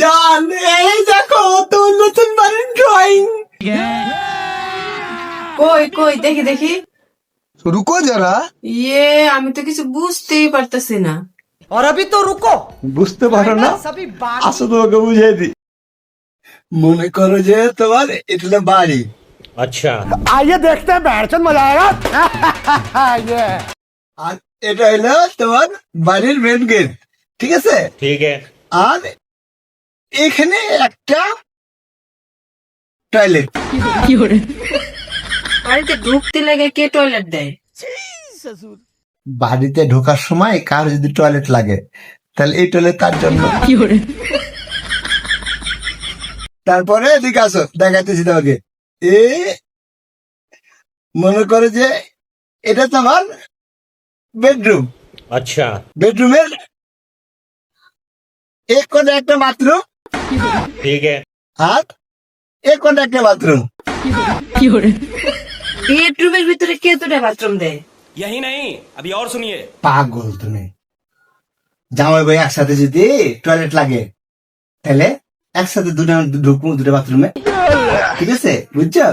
জান এই দেখো তোর নতুন বাড়ির ড্রয়িং। কই কই দেখি দেখি। रुको जरा। ইয়ে আমি তো কিছু বুঝতেই পারতেছি না। और अभी तो रुको, বুঝতে পারো না? सभी बात আসো তোমাকে বুঝিয়ে দিই। মনে করো যে তোমার এটা হলো বাড়ি। अच्छा आइए देखते हैं बैठचंद मजा आएगा। ये আর এটা হলো তোমার বাড়ির মেন গেট, ঠিক আছে? ठीक है আর এখানে একটা টয়লেট। বাড়িতে ঢুকতে লাগে কে টয়লেট দেয়? বাড়িতে ঢোকার সময় কার যদি টয়লেট লাগে তাহলে এই টয়লেট তার জন্য। তারপরে এদিকে আসো, দেখাইতেছি তোমাকে। এ মনে করো যে এটা তোমার বেডরুম। अच्छा বেডরুমের এক কোণে একটা বাথরুম ठीक है আর এক কোণে একটা বাথরুম। বেডরুমের ভিতরে কে দুটা বাথরুম দেয়? यही नहीं, अभी और सुनिए। পাগল তুমি। জামাই ভাই একসাথে যদি টয়লেট লাগে তাহলে একসাথে ঢুকবো দুটো বাথরুমে, ঠিক আছে? বুঝছো?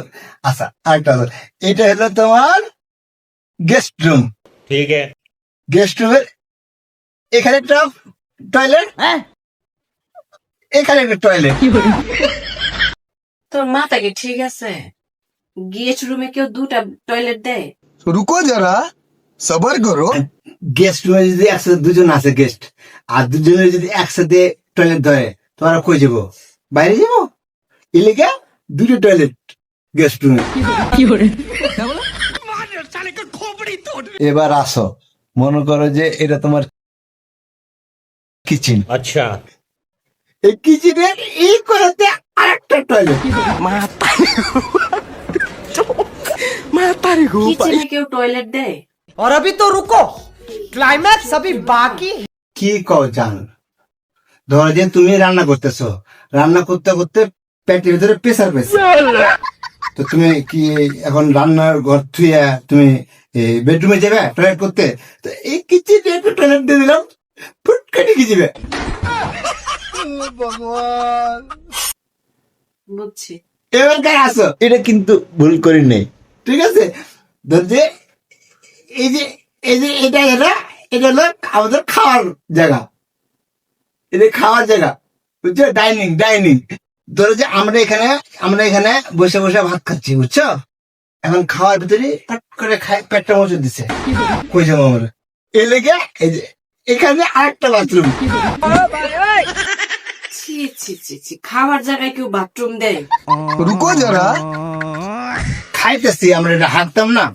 আচ্ছা আরেকটা কথা, এটা হলো তোমার গেস্ট রুম। ठीक है গেস্ট রুমের এখানে একটা টয়লেট, এখানে একটা টয়লেট। তোর মাথা কি ঠিক আছে? গেস্ট রুমে কেউ দুটা টয়লেট দেয়? रुको जरा, सबर करो। গেস্ট রুমে যদি একসাথে দুজন আছে গেস্ট, আর দুজনের যদি একসাথে টয়লেট ধরে, তোমরা কই যাবো? বাইরে যাবো? এলাকা দুটো টয়লেট গেস্ট রুমে। এবার আসো, মনে করো যে এটা তোমার কিচেন। अच्छा এই কিচেনের এই করাতে আরেকটা টয়লেট। কিচেনে কেউ টয়লেট দেয়? और अभी तो रुको, क्लाइमैक्स अभी बाकी है। কি কও জান? ধরো যে তুমি রান্না করতেছো, রান্না করতে করতে পেটের ভিতরে প্রেসার পেয়েছে, তো তুমি কি এখন রান্নার ঘর থুয়ে তুমি বেডরুমে যাবে টয়লেট করতে? তো এই কিচেনে একটা টয়লেট দিয়ে দিলাম, ফুটকাটি কি যাবে। বুঝছি। এবার কার আসো, এটা কিন্তু ভুল করি নেই, ঠিক আছে? ধর যে এই যে এই যে এটা এটা এটা হলো আমাদের খাওয়ার জায়গা, এটা খাওয়ার জায়গা, বুঝছো? Dining dining. ধরো যে আমরা এখানে বসে বসে ভাত খাচ্ছি, বুঝছো? এখন খাওয়ার ভিতরে ফট করে পেটটা মজুদ দিছে, কই যাবো আমরা? এই লেগে এই যে এখানে আরেকটা বাথরুম। ছি ছি ছি ছি, খাওয়ার জায়গায় কেউ বাথরুম দেয়? रुको जरा। খাইতেছি আমরা, এটা হাঁকতাম না।